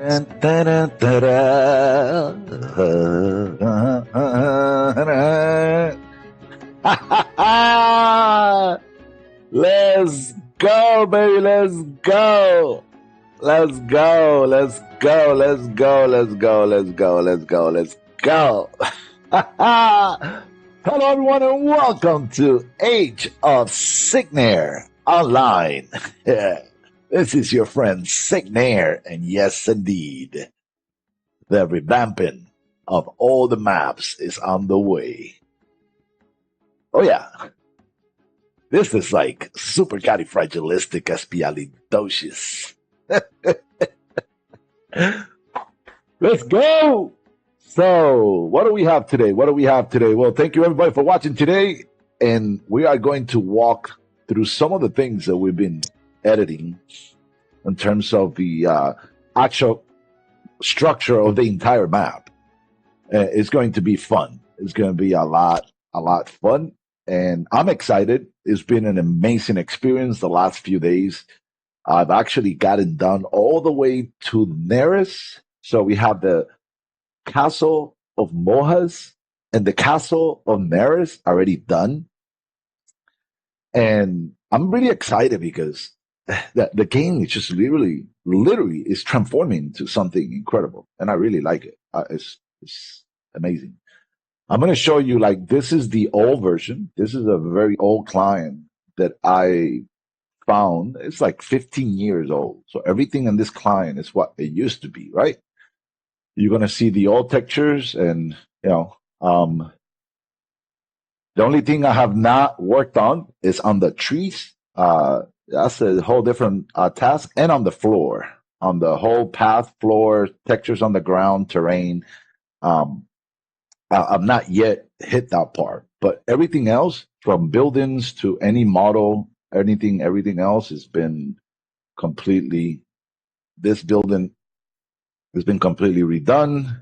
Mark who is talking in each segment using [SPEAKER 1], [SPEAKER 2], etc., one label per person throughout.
[SPEAKER 1] Let's go, baby. Let's go. Let's go. Let's go. Let's go. Let's go. Let's go. Let's go. Let's go. Hello, everyone, and welcome to Age of Cignare Online. This is your friend Cignare, and yes, indeed, the revamping of all the maps is on the way. Oh, yeah. This is like supercalifragilisticexpialidocious. Let's go! So, what do we have today? Well, thank you everybody for watching today. And we are going to walk through some of the things that we've been editing in terms of the actual structure of the entire map. It's going to be fun. It's going to be a lot fun. And I'm excited. It's been an amazing experience the last few days. I've actually gotten done all the way to Neris. So we have the castle of Mohas and the castle of Neris already done. And I'm really excited because the game is just literally is transforming into something incredible. And I really like it. It's amazing. I'm going to show you, like, this is the old version. This is a very old client that I found. It's like 15 years old. So everything in this client is what it used to be, right? You're going to see the old textures and, the only thing I have not worked on is on the trees. That's a whole different task. And on the floor, on the whole path, floor, textures on the ground, terrain. I've not yet hit that part, but everything else, from buildings to any model, everything else has been completely, this building has been completely redone.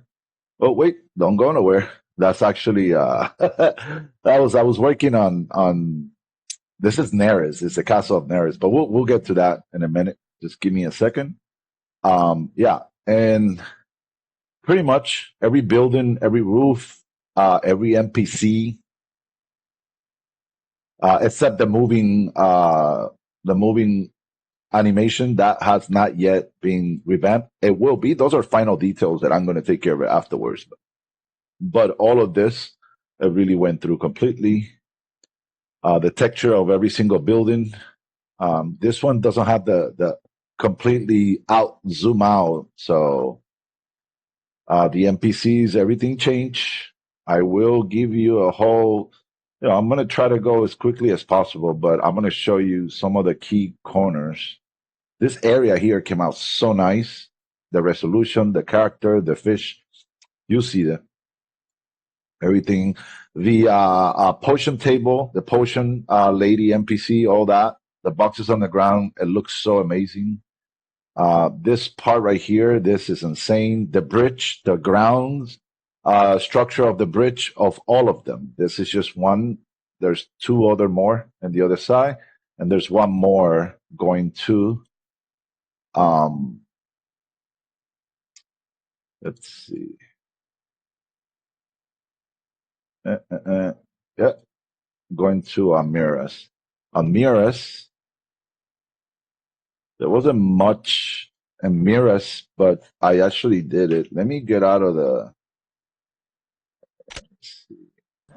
[SPEAKER 1] Oh, wait, don't go nowhere. That's actually, I was working on, this is Neris. It's the castle of Neris, but we'll get to that in a minute. Just give me a second. Yeah. And pretty much every building, every roof, every NPC, except the moving animation that has not yet been revamped. It will be. Those are final details that I'm going to take care of it afterwards. But all of this, it really went through completely. The texture of every single building. This one doesn't have the completely zoom out. So the NPCs, everything changed. I will give you a whole, I'm going to try to go as quickly as possible, but I'm going to show you some of the key corners. This area here came out so nice. The resolution, the character, the fish, you see that. Everything. The potion table, the potion lady NPC, all that. The boxes on the ground, it looks so amazing. This part right here, this is insane. The bridge, the grounds, structure of the bridge, of all of them. This is just one. There's two other more on the other side, and there's one more going to. Let's see. Yeah, going to Miras. On Miras, there wasn't much in Miras, but I actually did it. Let me get out of the.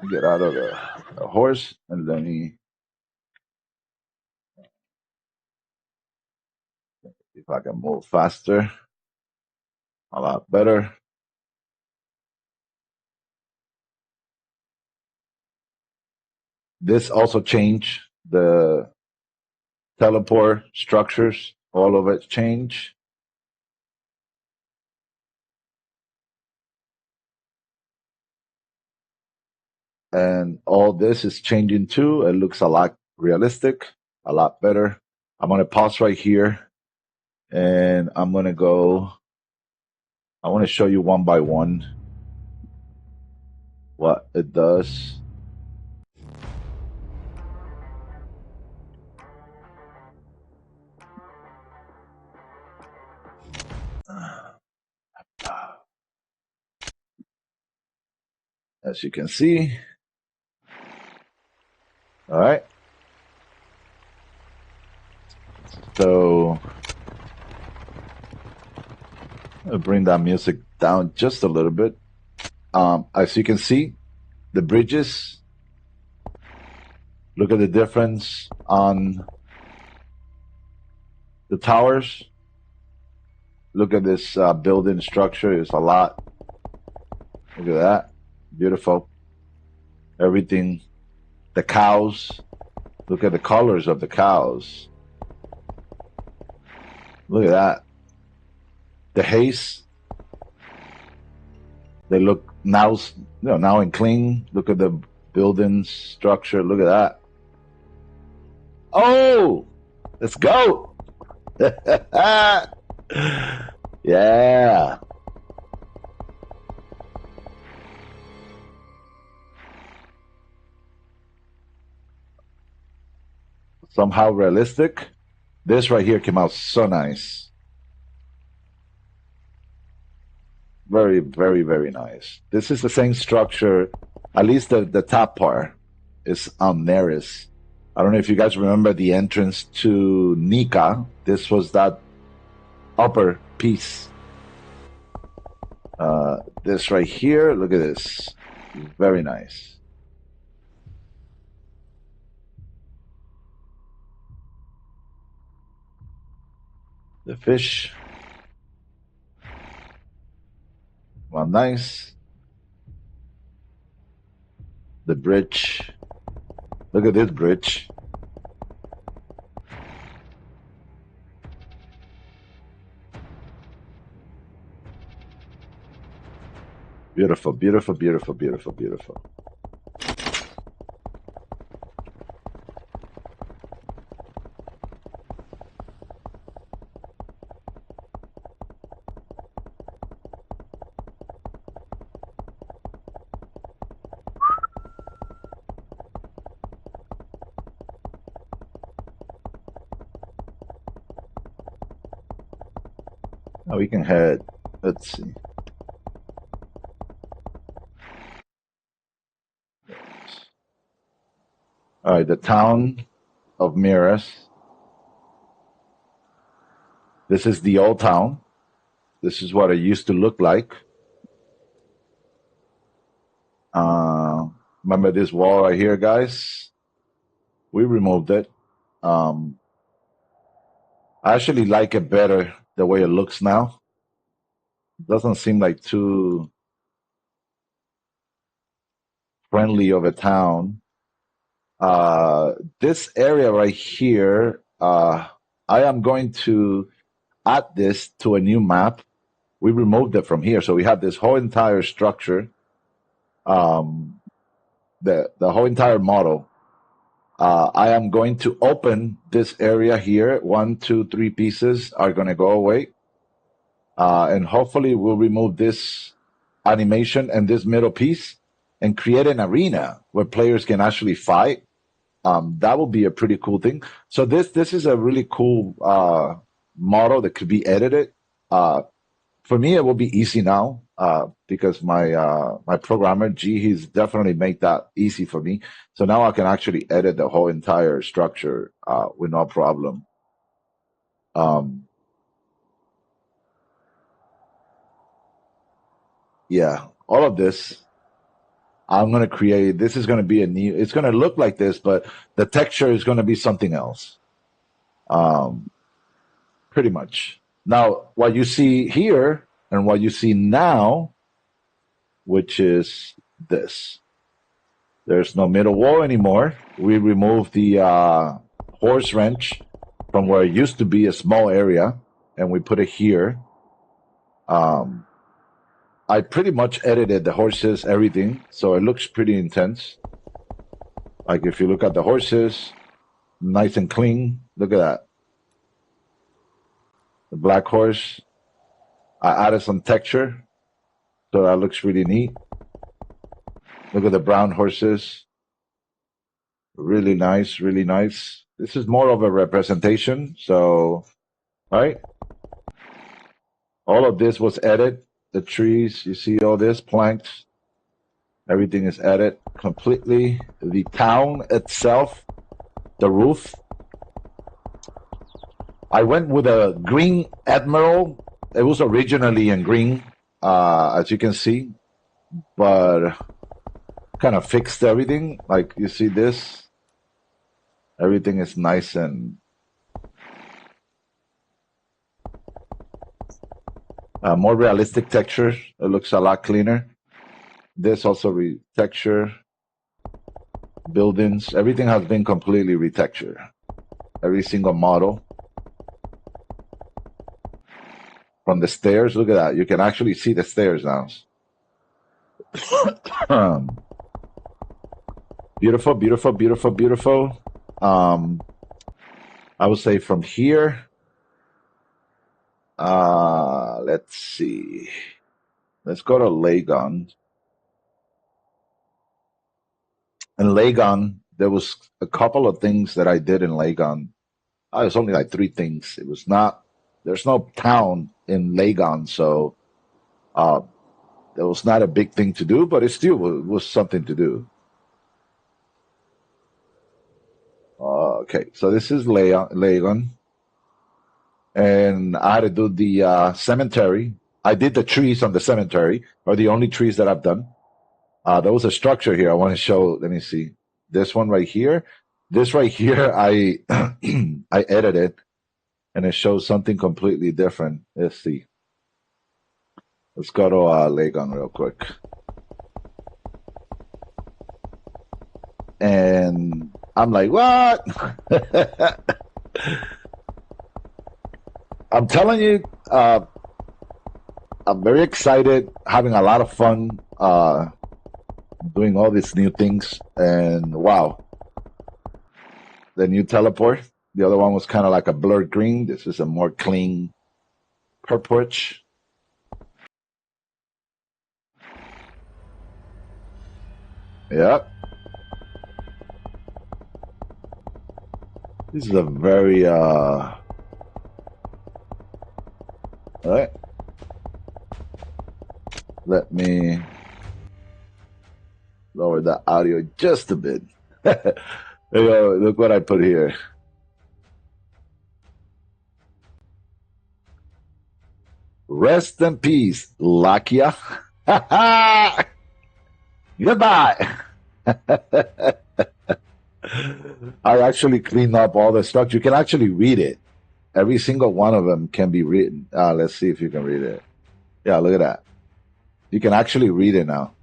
[SPEAKER 1] Get out of the horse and let me, if I can move faster, a lot better. This also changed the teleport structures, all of it changed. And all this is changing too. It looks a lot realistic, a lot better. I'm going to pause right here and I'm going to go. I want to show you one by one what it does. as you can see. All right. So I'll bring that music down just a little bit. As you can see, the bridges. Look at the difference on the towers. Look at this building structure. It's a lot. Look at that. Beautiful. Everything. The cows. Look at the colors of the cows. Look at that. The haze. They look now and clean. Look at the building structure. Look at that. Oh, let's go. Yeah. Somehow realistic. This right here came out so nice. Very, very, very nice. This is the same structure, at least the top part is on Neris. I don't know if you guys remember the entrance to Nika. This was that upper piece. This right here, look at this. Very nice. The fish. Well, nice. The bridge. Look at this bridge. Beautiful, beautiful, beautiful, beautiful, beautiful. Now we can head, let's see. All right, the town of Miras. This is the old town. This is what it used to look like. Remember this wall right here, guys? We removed it. I actually like it better the way it looks now. It doesn't seem like too friendly of a town. This area right here, I am going to add this to a new map. We removed it from here, so we have this whole entire structure, the whole entire model. I am going to open this area here. 1, 2, 3 pieces are going to go away, and hopefully we'll remove this animation and this middle piece and create an arena where players can actually fight. That will be a pretty cool thing. So this is a really cool model that could be edited. For me, it will be easy now because my programmer G, he's definitely made that easy for me. So now I can actually edit the whole entire structure with no problem. Yeah, all of this. I'm going to create, this is going to be a new, it's going to look like this, but the texture is going to be something else. Pretty much. Now, what you see here and what you see now, which is this. There's no middle wall anymore. We removed the horse wrench from where it used to be a small area, and we put it here. I pretty much edited the horses, everything, so it looks pretty intense. Like if you look at the horses, nice and clean. Look at that. The black horse. I added some texture, so that looks really neat. Look at the brown horses. Really nice, really nice. This is more of a representation, so, right? All of this was edited. The trees, you see all this, planks. Everything is added completely. The town itself, the roof. I went with a green Admiral. It was originally in green, as you can see, but kind of fixed everything. Like you see this, everything is nice and more realistic texture. It looks a lot cleaner. This also retexture. Buildings, everything has been completely retextured. Every single model. From the stairs, look at that. You can actually see the stairs now. Beautiful, beautiful, beautiful, beautiful. I would say from here, let's see. Let's go to Legyon. In Legyon, there was a couple of things that I did in Legyon. It was only like 3 things. It was not, there's no town in Legyon, so there was not a big thing to do, but it still was something to do. Okay, so this is Legyon. And I had to do the cemetery. I did the trees on the cemetery, are the only trees that I've done. There was a structure here I want to show. Let me see. This one right here. This right here, I I edited, and it shows something completely different. Let's see. Let's go to Legyon real quick. And I'm like, what? I'm telling you, I'm very excited, having a lot of fun doing all these new things. And wow, the new teleport. The other one was kind of like a blurred green. This is a more clean purplish. Yep. This is a very all right. Let me lower the audio just a bit. There you go. Look what I put here. Rest in peace, Lakia. Goodbye. I actually cleaned up all the stuff. You can actually read it. Every single one of them can be written. Let's see if you can read it. Yeah, look at that. You can actually read it now.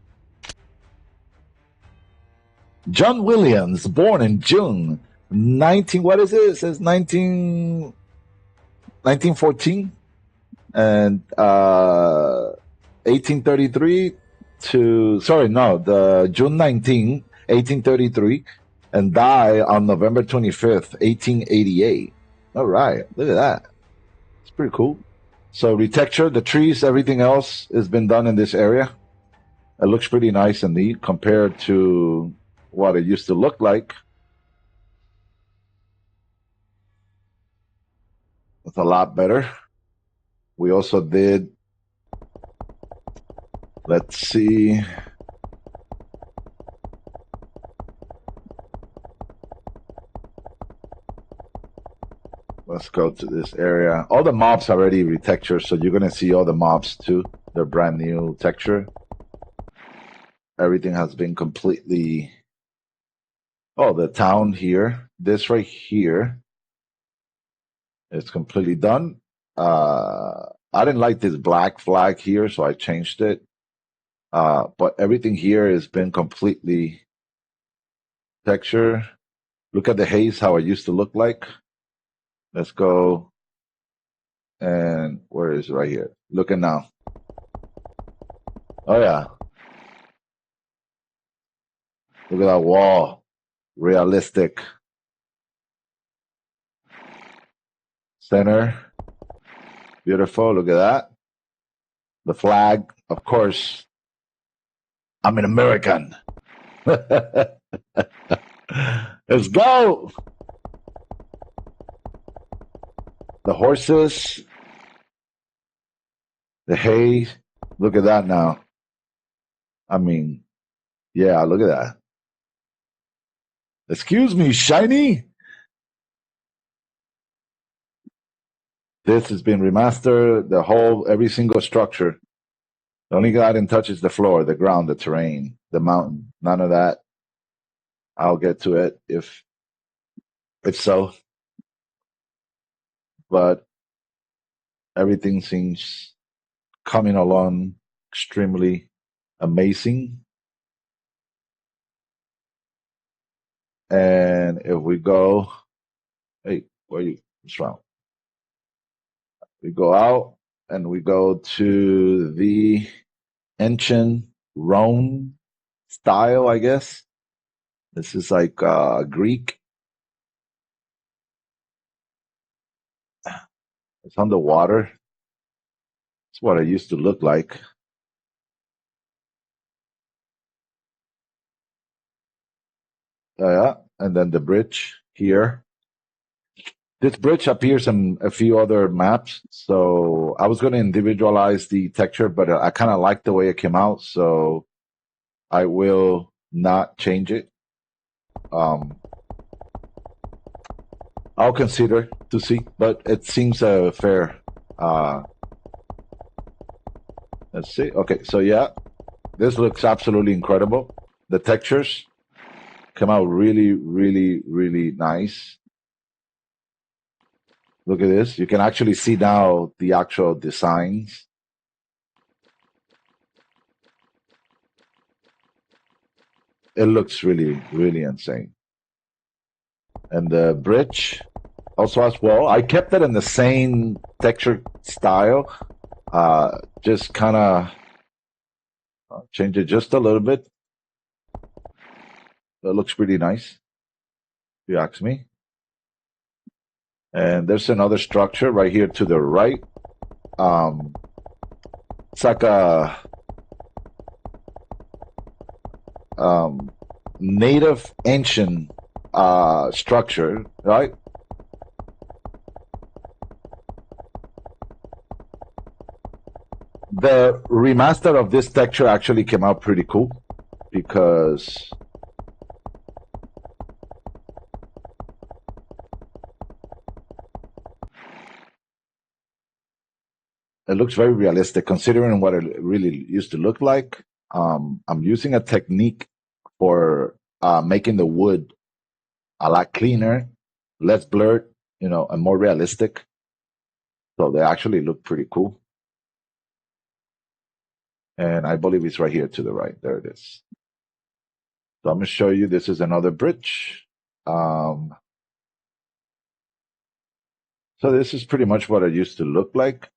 [SPEAKER 1] John Williams, born in June 19, what is it? It says 1914 and 1833 to, sorry, no, the June 19, 1833, and die on November 25th, 1888. All right, look at that. It's pretty cool. So retexture, the trees, everything else has been done in this area. It looks pretty nice and neat compared to what it used to look like. It's a lot better. We also did, let's see. Let's go to this area. All the mobs are already retextured, so you're going to see all the mobs too. They're brand new texture. Everything has been completely... Oh, the town here. This right here is completely done. I didn't like this black flag here, so I changed it. But everything here has been completely texture. Look at the haze, how it used to look like. Let's go. And where is it? Right here? Look at now. Oh, yeah. Look at that wall. Realistic. Center. Beautiful. Look at that. The flag, of course. I'm an American. Let's go. The horses. The hay. Look at that now. I mean, Yeah, look at that. Excuse me, shiny. This has been remastered. The whole, every single structure. The only guy that touches the floor, the ground, the terrain, the mountain. None of that. I'll get to it if so. But everything seems coming along extremely amazing. And if we go, hey, where are you? What's wrong? We go out and we go to the ancient Rome style, I guess. This is like Greek. It's underwater. It's what it used to look like. Yeah, and then the bridge here. This bridge appears in a few other maps, so I was going to individualize the texture, but I kind of like the way it came out, so I will not change it. I'll consider to see, but it seems fair. Let's see. Okay, so yeah, this looks absolutely incredible. The textures come out really, really, really nice. Look at this. You can actually see now the actual designs. It looks really, really insane. And the bridge also as well. I kept it in the same texture style. Just kind of change it just a little bit. It looks pretty nice, if you ask me. And there's another structure right here to the right. It's like a native ancient structure, right? The remaster of this texture actually came out pretty cool because it looks very realistic considering what it really used to look like. I'm using a technique for making the wood a lot cleaner, less blurred, and more realistic. So they actually look pretty cool. And I believe it's right here to the right. There it is. So I'm going to show you. This is another bridge. So this is pretty much what it used to look like.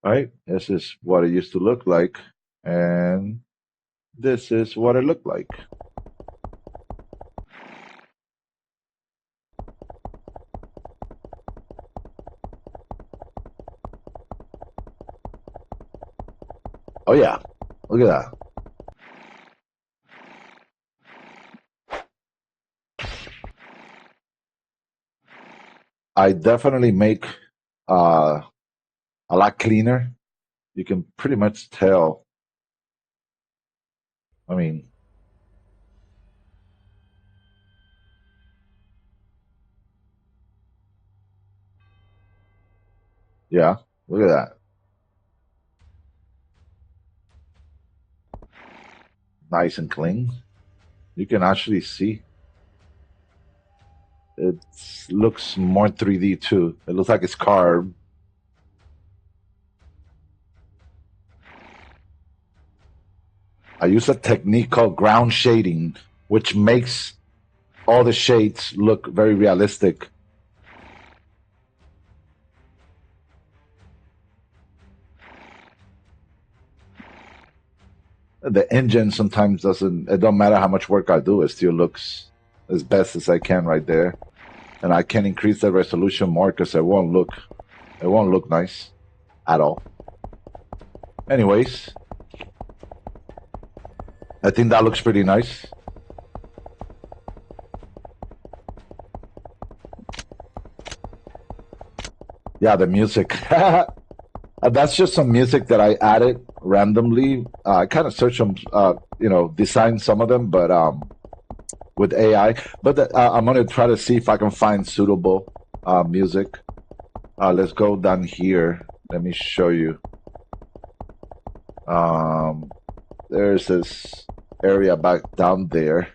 [SPEAKER 1] Right? This is what it used to look like. And this is what it looked like. Oh, yeah. Look at that. I definitely make a lot cleaner. You can pretty much tell. I mean, yeah, look at that. Nice and clean. You can actually see it looks more 3D too. It looks like it's carved. I use a technique called ground shading, which makes all the shades look very realistic. The engine sometimes doesn't, it don't matter how much work I do, it still looks as best as I can right there. And I can increase the resolution more because it won't look nice at all. Anyways, I think that looks pretty nice. Yeah, the music. That's just some music that I added randomly. I kind of searched them, designed some of them, but with AI. But I'm gonna try to see if I can find suitable music. Let's go down here. Let me show you. There's this area back down there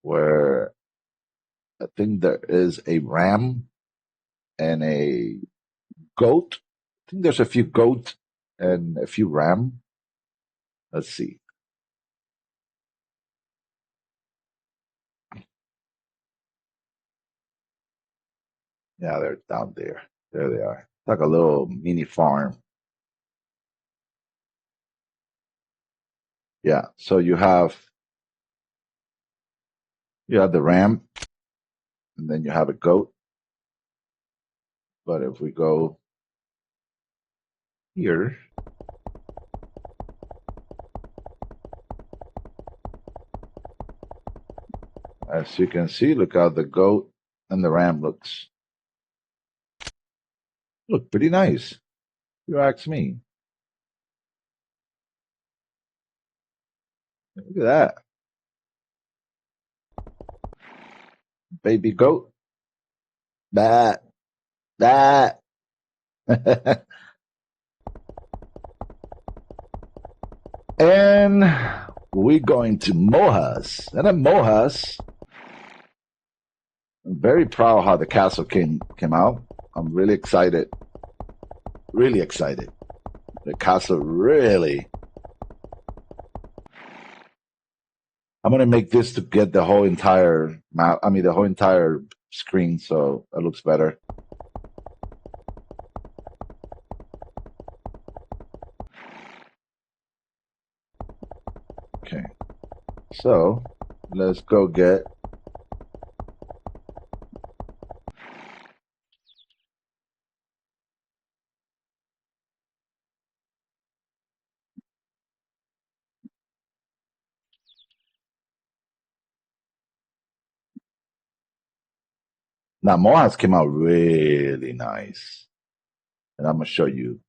[SPEAKER 1] where I think there is a ram and a goat. I think there's a few goat and a few ram. Let's see. Yeah, they're down there. There they are. It's like a little mini farm. Yeah. So you have the ram and then you have a goat. But if we go here, as you can see, look how the goat and the ram look pretty nice. If you ask me. Look at that. Baby goat. That. That. And we're going to Mohas. And at Mohas, I'm very proud how the castle came out. I'm really excited. Really excited. The castle really. I'm gonna make this to get the whole entire map. I mean, the whole entire screen, so it looks better. Okay, so let's go get. Now, Mohas came out really nice. And I'm going to show you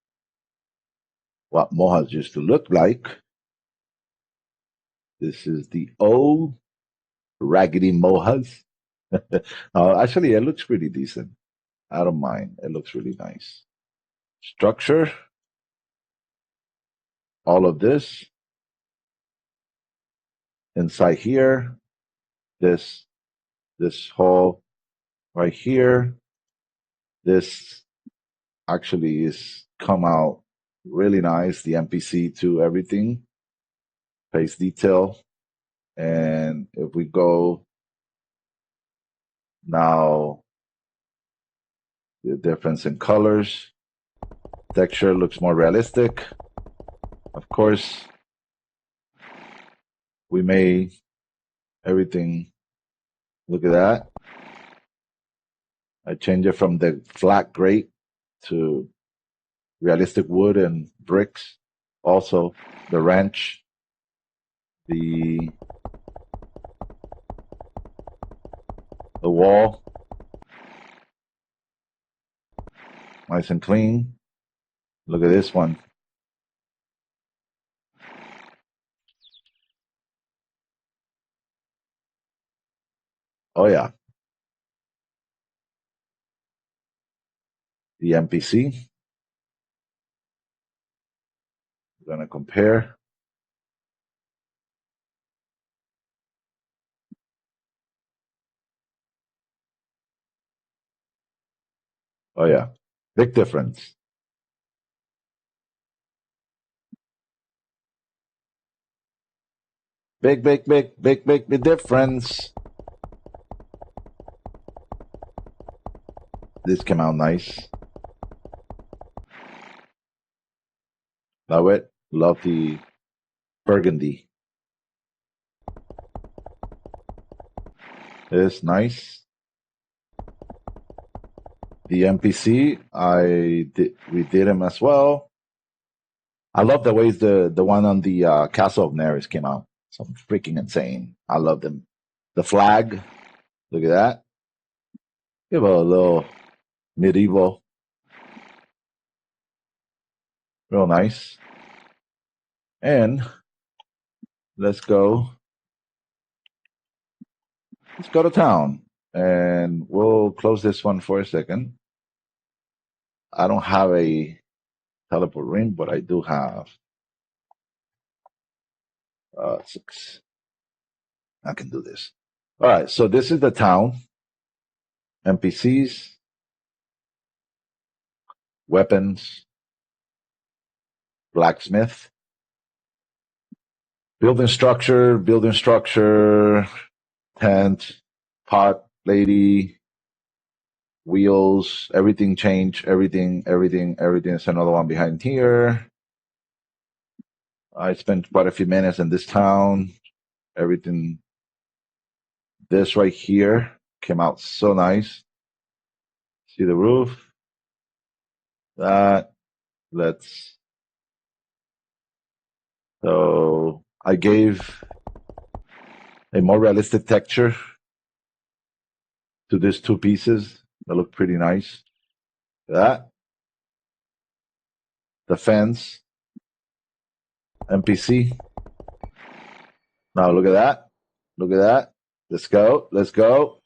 [SPEAKER 1] what Mohas used to look like. This is the old raggedy Mohas. Actually, it looks pretty decent. I don't mind. It looks really nice. Structure. All of this. Inside here. This whole right here. This actually is come out really nice. The NPC to everything. Face detail. And if we go now, the difference in colors, texture looks more realistic. Of course, we made everything. Look at that. I changed it from the flat grate to realistic wood and bricks. Also, the wrench, the wall, nice and clean. Look at this one. Oh yeah, the NPC. We're gonna compare. Oh yeah, big difference. Big difference. This came out nice. Love it. Love the burgundy. It's nice. The NPC, we did him as well. I love the ways the one on the Castle of Neris came out. So freaking insane. I love them. The flag, look at that. Give a little medieval. Real nice. And let's go. Let's go to town. And we'll close this one for a second. I don't have a teleport ring, but I do have 6. I can do this. All right, so this is the town. NPCs, weapons, blacksmith, building structure, tent, pot, lady, wheels, everything changed, everything. There's another one behind here. I spent quite a few minutes in this town. Everything, this right here came out so nice. See the roof? That, so I gave a more realistic texture to these 2 pieces. They look pretty nice. That, the fence, NPC. Now look at that. Look at that. Let's go. Let's go.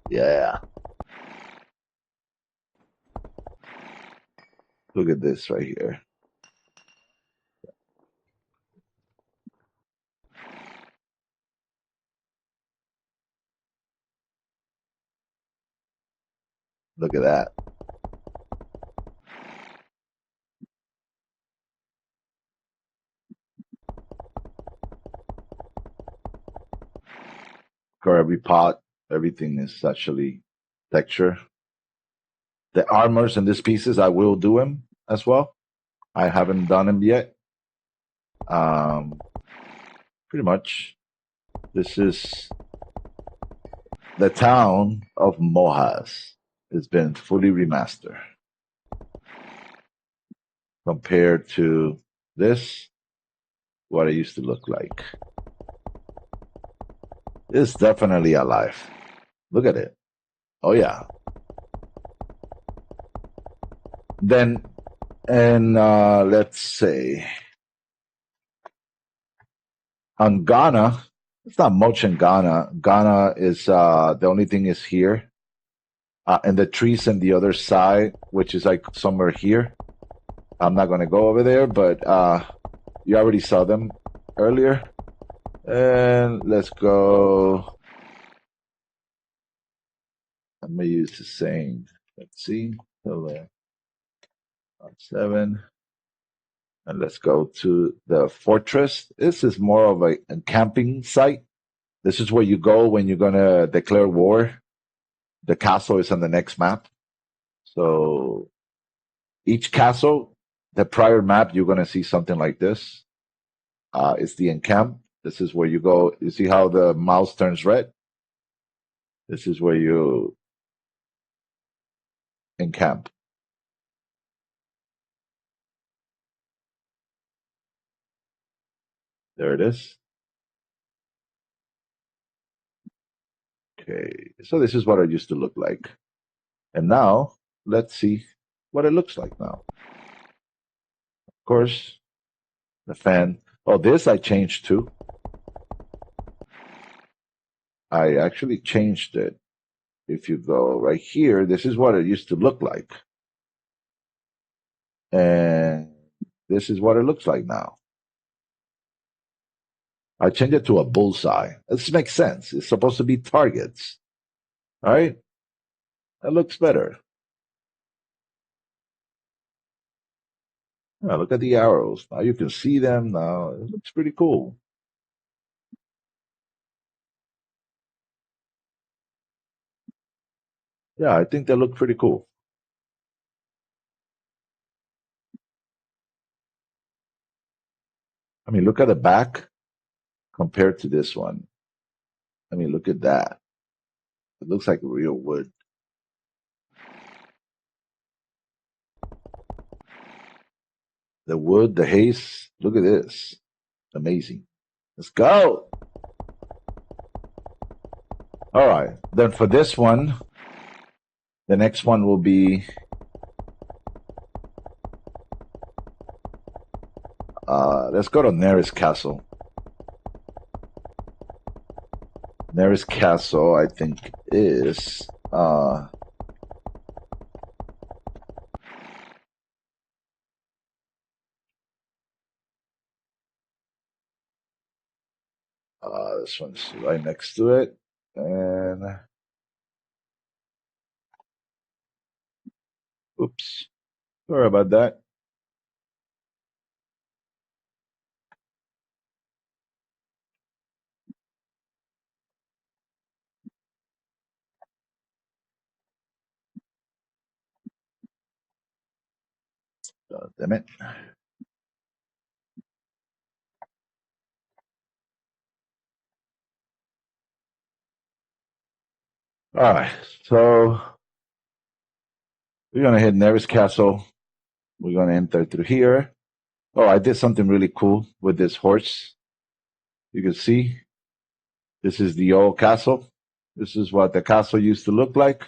[SPEAKER 1] Yeah. Look at this right here. Look at that. For every pot, everything is actually texture. The armors and these pieces, I will do them as well. I haven't done them yet. Pretty much, this is the town of Mohas. It's been fully remastered compared to this, what it used to look like. It's definitely alive. Look at it. Oh yeah. Then, and let's say on Gauna, it's not much in Gauna. Gauna is the only thing is here, and the trees on the other side, which is like somewhere here. I'm not gonna go over there, but you already saw them earlier. And let's go. I'm gonna use the same. Let's see. So, 7. And let's go to the fortress. This is more of a camping site. This is where you go when you're gonna declare war. The castle is on the next map. So each castle, the prior map, you're gonna see something like this. It's the encamp. This is where you go. You see how the mouse turns red? This is where you encamp. There it is. Okay, so this is what it used to look like. And now, let's see what it looks like now. Of course, the fan. Oh, this I changed too. I actually changed it. If you go right here, this is what it used to look like. And this is what it looks like now. I changed it to a bullseye. This makes sense. It's supposed to be targets. All right? That looks better. Yeah, look at the arrows. Now you can see them. Now it looks pretty cool. Yeah, I think they look pretty cool. I mean, look at the back compared to this one. I mean, look at that. It looks like real wood. The wood, the haze. Look at this. Amazing. Let's go. All right. Then for this one, the next one will be let's go to Neris Castle. Neris Castle, I think, is this one's right next to it. And oops. Sorry about that. Damn it. All right. So we're going to hit Neris Castle. We're going to enter through here. Oh, I did something really cool with this horse. You can see this is the old castle. This is what the castle used to look like.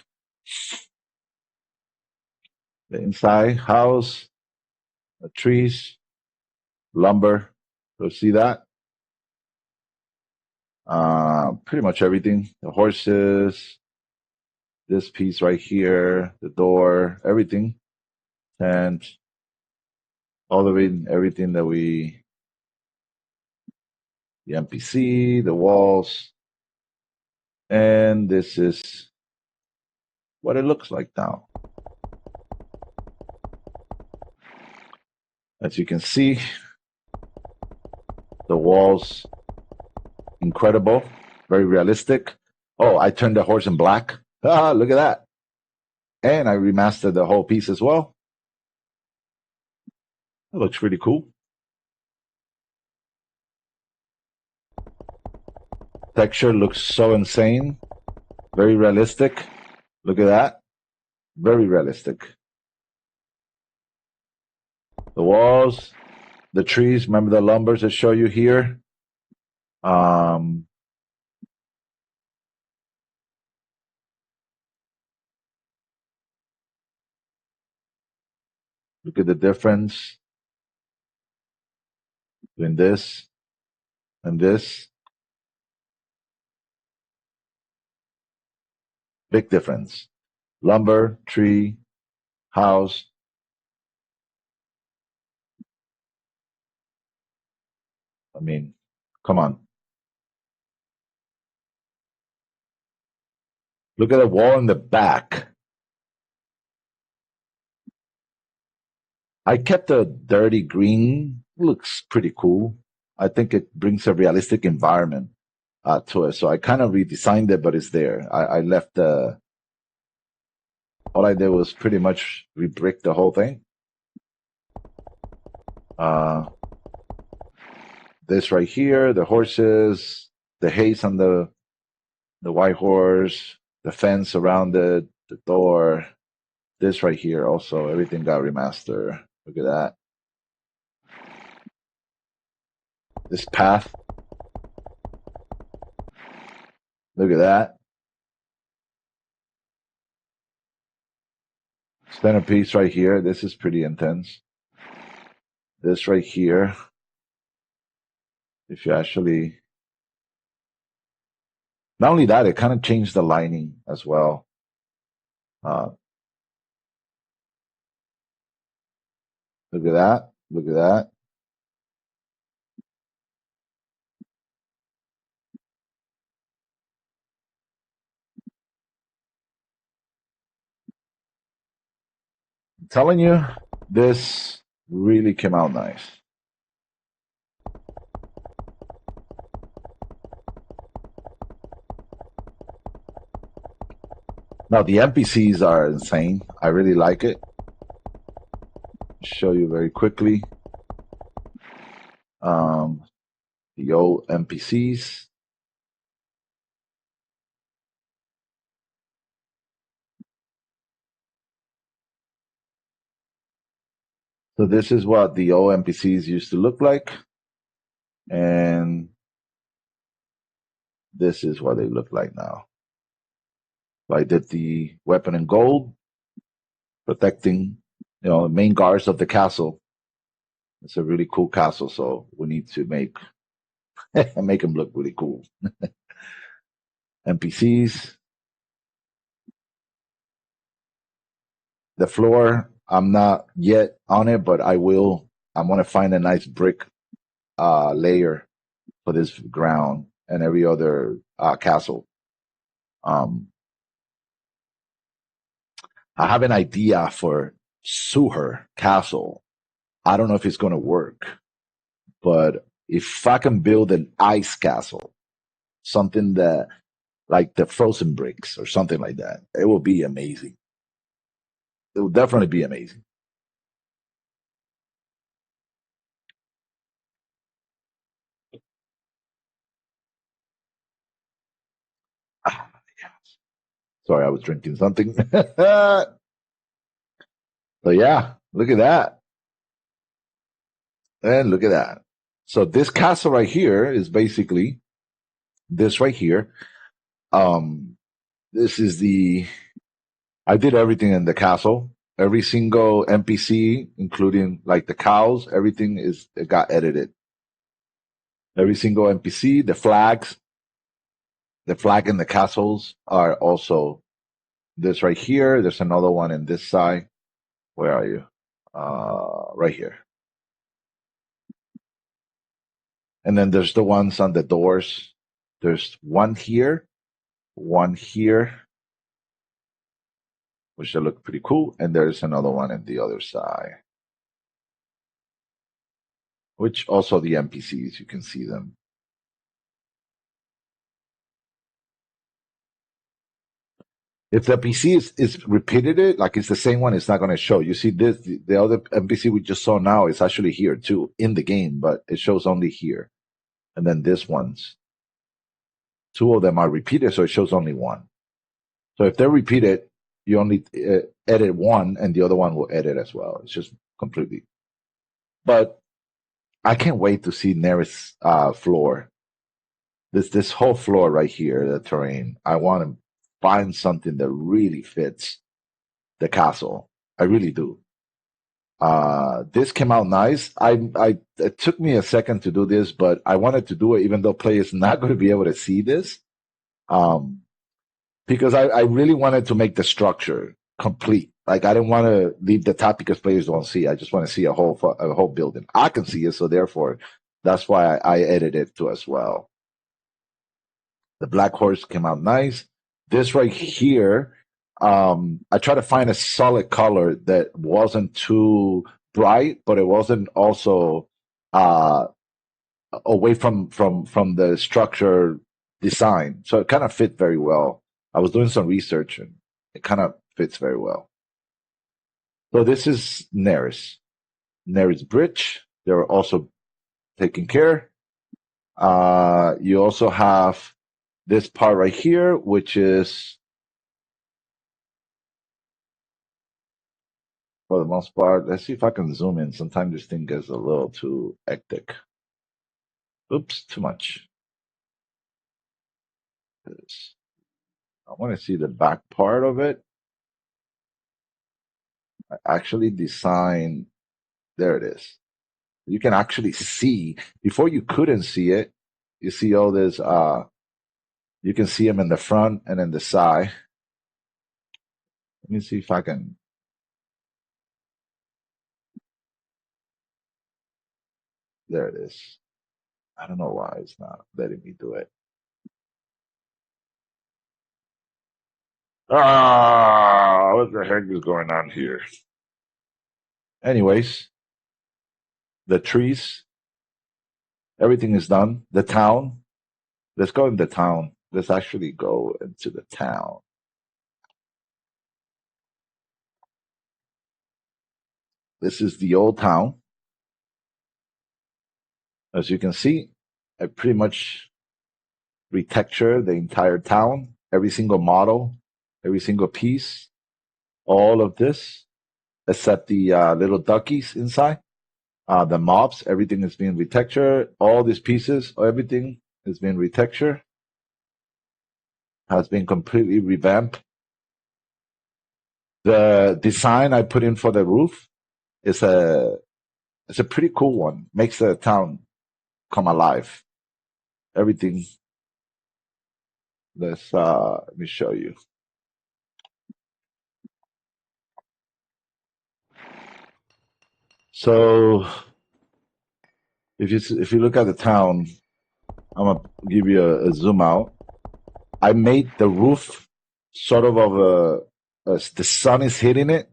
[SPEAKER 1] The inside house, the trees, lumber. So see that? Pretty much everything. The horses, this piece right here, the door, everything. And all the way, everything that the NPC, the walls. And this is what it looks like now. As you can see, the walls, incredible, very realistic. Oh, I turned the horse in black. Ah, look at that. And I remastered the whole piece as well. It looks pretty cool. Texture looks so insane. Very realistic. Look at that. Very realistic. The walls, the trees, remember the lumbers that show you here? Look at the difference between this and this. Big difference. Lumber, tree, house. I mean, come on. Look at the wall in the back. I kept a dirty green. Looks pretty cool. I think it brings a realistic environment to it. So I kind of redesigned it, but it's there. I left all I did was pretty much rebrick the whole thing. This right here, the horses, the haze on the white horse, the fence around it, the door. This right here also, everything got remastered. Look at that. This path. Look at that. Centerpiece right here. This is pretty intense. This right here. If you actually, not only that, it kind of changed the lining as well. Look at that. Look at that. I'm telling you, this really came out nice. Now the NPCs are insane. I really like it. Show you very quickly. The old NPCs. So this is what the old NPCs used to look like. And this is what they look like now. So I did the weapon in gold, protecting, the main guards of the castle. It's a really cool castle, so we need to make make them look really cool. NPCs. The floor, I'm not yet on it, but I will. I want to find a nice brick layer for this ground and every other castle. Um, I have an idea for Suher Castle. I don't know if it's going to work, but if I can build an ice castle, something that like the frozen bricks or something like that, it will be amazing. It will definitely be amazing. Ah, sorry, I was drinking something. So yeah, look at that. And look at that. So this castle right here is basically this right here. This is I did everything in the castle. Every single NPC, including like the cows, everything it got edited. Every single NPC, the flag in the castles are also this right here. There's another one in this side. Where are you? Right here. And then there's the ones on the doors. There's one here, which they look pretty cool. And there's another one in the other side, which also the NPCs, you can see them. If the PC is repeated it, like it's the same one, it's not going to show. You see this, the other NPC we just saw now is actually here too in the game, but it shows only here. And then this one's, two of them are repeated, so it shows only one. So if they're repeated, you only edit one and the other one will edit as well. It's just completely. But I can't wait to see Neris floor. This whole floor right here, the terrain. I want to find something that really fits the castle. I really do. This came out nice. It took me a second to do this, but I wanted to do it even though players not going to be able to see this. Um, because I really wanted to make the structure complete. Like I didn't want to leave the top because players don't see. I just want to see a whole building. I can see it, so therefore, that's why I edited it too as well. The black horse came out nice. This right here, I tried to find a solid color that wasn't too bright, but it wasn't also uh, away from the structure design. So it kind of fit very well. I was doing some research and it kind of fits very well. So this is Neris Bridge. They're also taking care. You also have this part right here, which is for the most part. Let's see if I can zoom in. Sometimes this thing gets a little too hectic. Oops, too much. I want to see the back part of it. I actually designed, there it is. You can actually see, before you couldn't see it, you see all this, you can see them in the front and in the side. Let me see if I can. There it is. I don't know why it's not letting me do it. What the heck is going on here? Anyways, the trees, everything is done. The town, let's go in the town. Let's actually go into the town. This is the old town. As you can see, I pretty much retexture the entire town, every single model, every single piece, all of this. except the little duckies inside. The mobs, everything is being retextured. All these pieces, everything is being retextured. Has been completely revamped. The design I put in for the roof is it's a pretty cool one. Makes the town come alive. Everything. Let me show you. So if you look at the town, I'm gonna give you a zoom out. I made the roof sort of the sun is hitting it,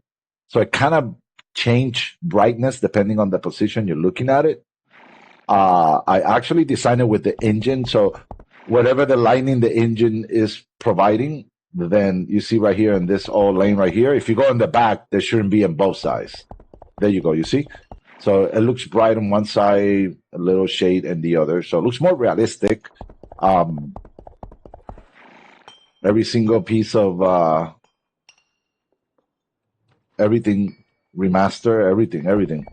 [SPEAKER 1] so it kind of change brightness depending on the position you're looking at it. I actually designed it with the engine, so whatever the lighting the engine is providing, then you see right here in this all lane right here. If you go in the back, there shouldn't be on both sides. There you go. You see, so it looks bright on one side, a little shade in the other, so it looks more realistic. Um, every single piece of everything remaster, everything.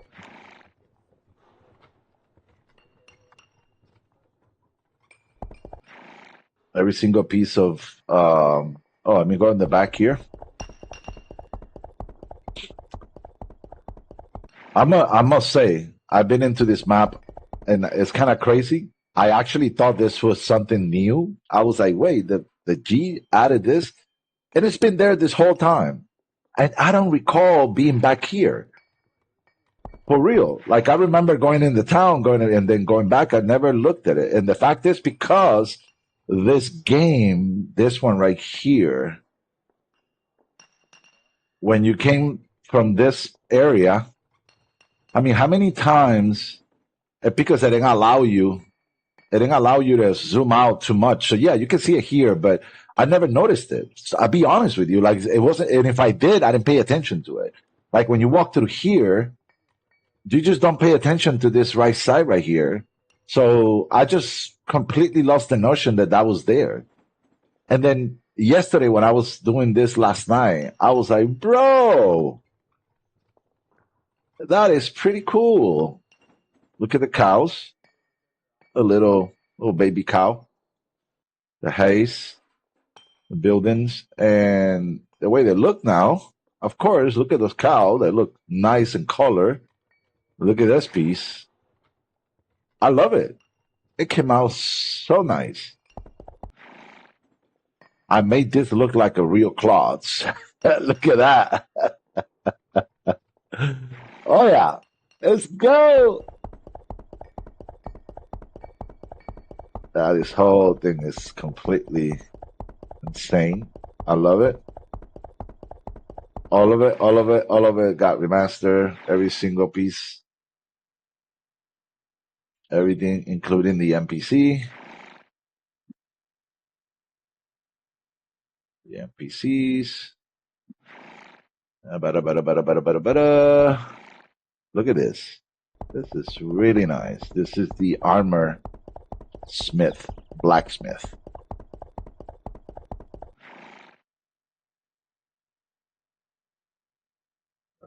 [SPEAKER 1] Every single piece of oh, let me go in the back here. I must say, I've been into this map and it's kind of crazy. I actually thought this was something new. I was like, wait, the G added this, and it's been there this whole time. And I don't recall being back here. For real. Like I remember going into town, and then going back. I never looked at it. And the fact is because this game, this one right here, when you came from this area, I mean, how many times, because it didn't allow you to zoom out too much. So yeah, you can see it here, but I never noticed it. So I'll be honest with you. Like it wasn't, and if I did, I didn't pay attention to it. Like when you walk through here, you just don't pay attention to this right side right here. So I just completely lost the notion that that was there. And then yesterday when I was doing this last night, I was like, bro, that is pretty cool. Look at the cows, a little baby cow, the haze, the buildings, and the way they look now. Of course, look at those cows. They look nice in color. Look at this piece. I love it. It came out so nice. I made this look like a real cloth. Look at that. Oh yeah. Let's go. This whole thing is completely insane. I love it. All of it, all of it, all of it got remastered. Every single piece. Everything, including the NPC. The NPCs. Bada, bada, bada, bada, bada, bada. Look at this. This is really nice. This is the armor smith, blacksmith.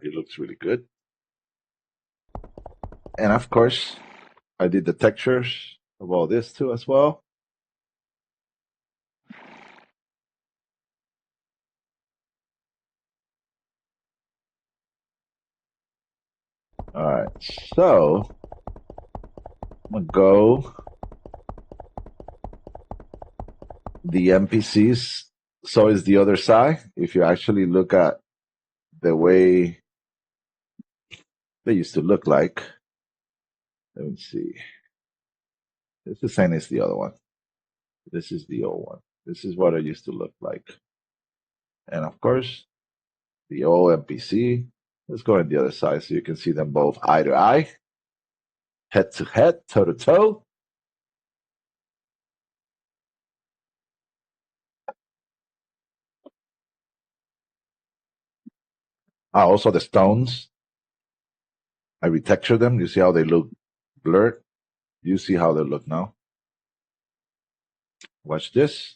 [SPEAKER 1] He looks really good. And of course, I did the textures of all this too as well. All right, so I'm gonna go the NPCs. So is the other side. If you actually look at the way they used to look like, let me see. It's the same as the other one. This is the old one. This is what it used to look like. And of course, the old NPC. Let's go on the other side so you can see them both eye to eye, head to head, toe to toe. Also the stones. I retexture them. You see how they look blurred? You see how they look now. Watch this.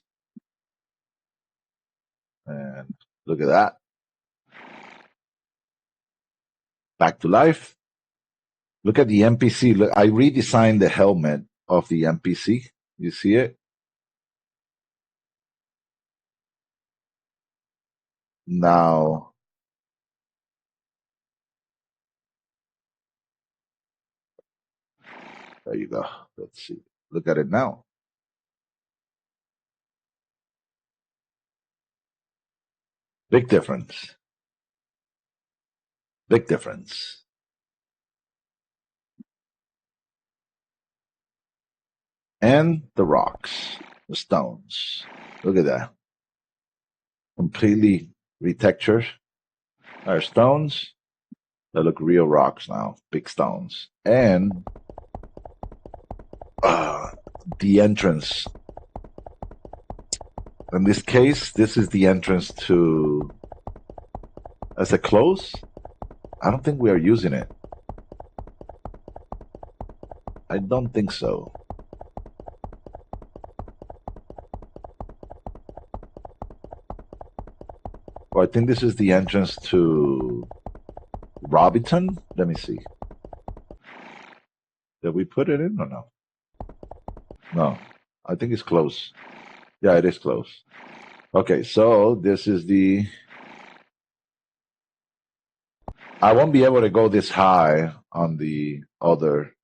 [SPEAKER 1] And look at that. back to life. Look at the NPC. Look, I redesigned the helmet of the NPC. You see it? Now, there you go. Let's see. Look at it now. Big difference. Big difference. And the rocks, the stones. Look at that. Completely retextured. Our stones that look real rocks now. Big stones. And the entrance. In this case, this is the entrance to, as a close. I don't think we are using it. I don't think so. Well, I think this is the entrance to Robinson. Let me see. Did we put it in or no? No, I think it's close. Yeah, it is close. Okay, so this is the... I won't be able to go this high on the other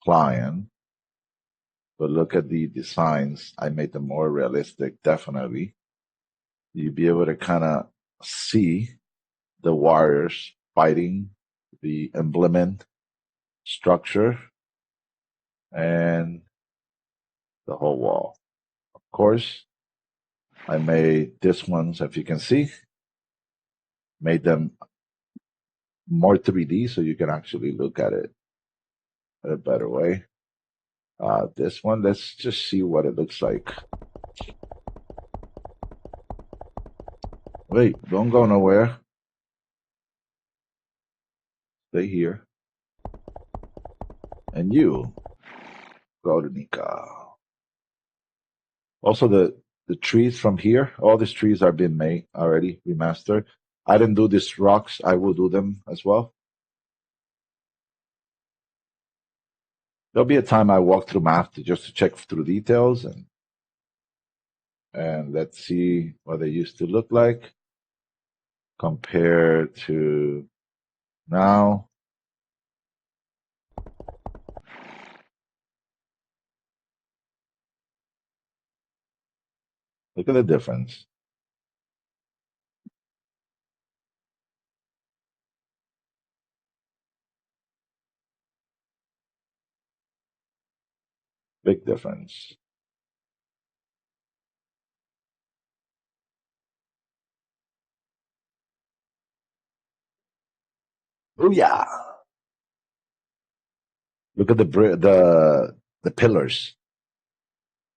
[SPEAKER 1] client, but look at the designs. I made them more realistic, definitely. You'll be able to kind of see the warriors fighting, the implement structure, and the whole wall. Of course, I made this ones, if you can see, made them more 3D so you can actually look at it in a better way. This one, let's just see what it looks like. Wait, don't go nowhere. Stay here. And you go to Nika. Also, the trees from here, all these trees are being made already, remastered. I didn't do these rocks. I will do them as well. There'll be a time I walk through map just to check through details and let's see what they used to look like compared to now. Look at the difference. Big difference. Oh yeah. Look at the pillars.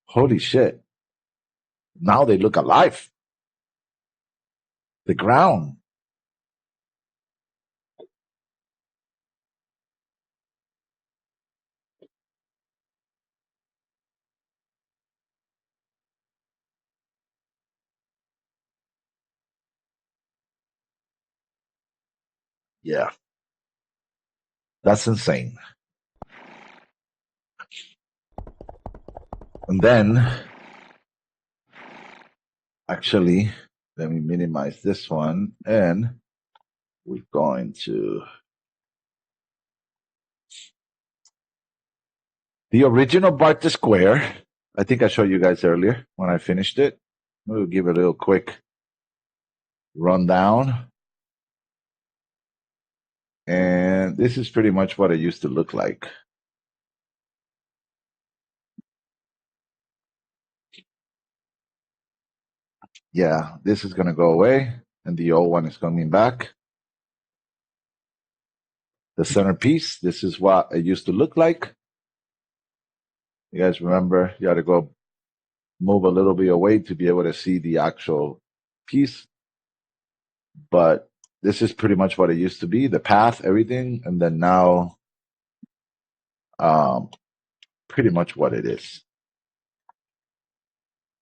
[SPEAKER 1] Holy shit. Now they look alive. The ground. Yeah. That's insane. And then, actually, let me minimize this one and we're going to... The original Barta Square, I think I showed you guys earlier when I finished it. We'll give it a little quick rundown. And this is pretty much what it used to look like. Yeah, this is going to go away and the old one is coming back. The centerpiece, this is what it used to look like. You guys remember, you had to go move a little bit away to be able to see the actual piece. But this is pretty much what it used to be, the path, everything. And then now, pretty much what it is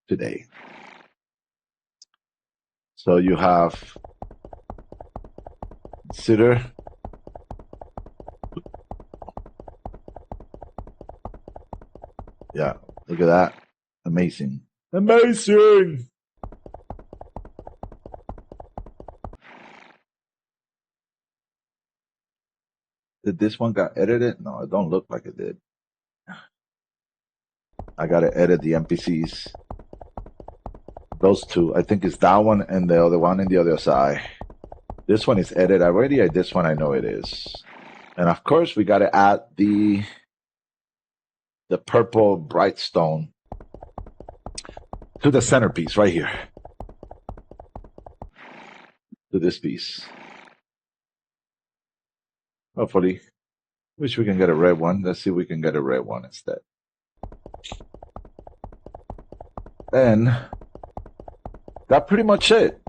[SPEAKER 1] today. So you have, consider Yeah, look at that. Amazing. Amazing! Did this one got edited? No, it don't look like it did. I gotta edit the NPCs. Those two. I think it's that one and the other one in the other side. This one is edited already. This one I know it is. And of course, we gotta add the purple bright stone to the centerpiece right here. To this piece. Hopefully. Wish we can get a red one. Let's see if we can get a red one instead. And that's pretty much it.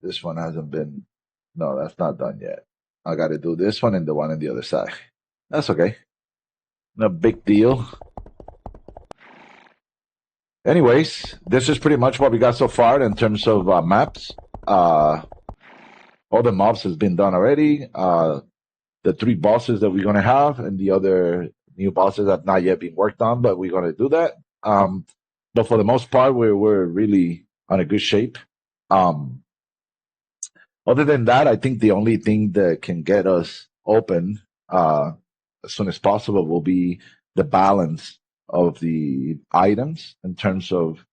[SPEAKER 1] This one hasn't been. No, that's not done yet. I got to do this one and the one on the other side. That's okay. No big deal. Anyways, this is pretty much what we got so far in terms of maps. All the mobs has been done already. The 3 bosses that we're going to have and the other new bosses have not yet been worked on, but we're going to do that. But for the most part, we're really on a good shape. Other than that, I think the only thing that can get us open as soon as possible will be the balance of the items in terms of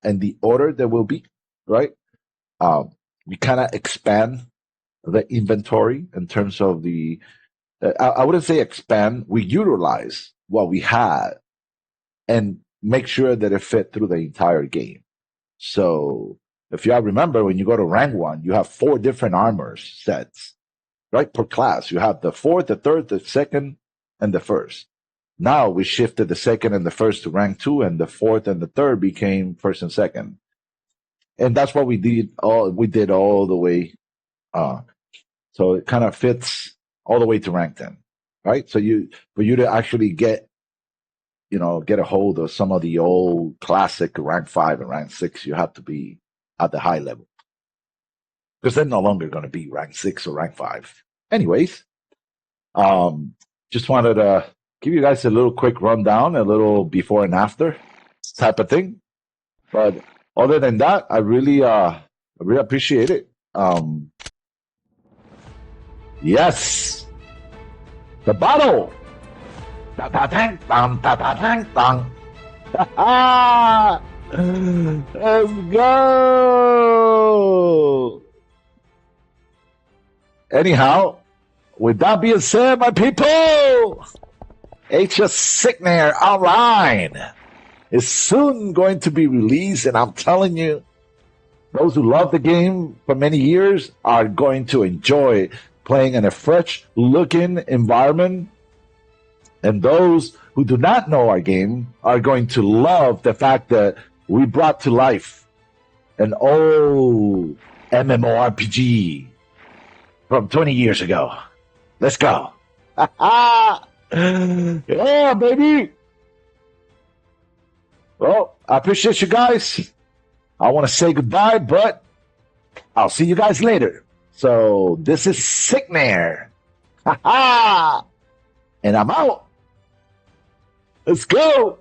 [SPEAKER 1] and the order that will be, right? We kind of expand the inventory in terms of the I wouldn't say expand. We utilize what we had and make sure that it fit through the entire game. So if y'all remember, when you go to rank 1, you have 4 different armor sets, right? Per class. You have the 4th, the 3rd, the 2nd, and the 1st. Now we shifted the 2nd and the 1st to rank 2, and the 4th and the 3rd became 1st and 2nd. And that's what we did all the way. So it kind of fits all the way to rank 10, right? So for you to actually get a hold of some of the old classic rank 5 and rank 6, you have to be at the high level. Because they're no longer going to be rank 6 or rank 5. Anyways, just wanted to give you guys a little quick rundown, a little before and after type of thing. But other than that, I really appreciate it. Yes, the battle. Let's go. Anyhow, with that being said, my people, Age of Cignare Online is soon going to be released, and I'm telling you, those who love the game for many years are going to enjoy playing in a fresh-looking environment, and those who do not know our game are going to love the fact that we brought to life an old MMORPG from 20 years ago. Let's go. Yeah, baby. Well, I appreciate you guys. I want to say goodbye, but I'll see you guys later. So this is Cignare. And I'm out. Let's go.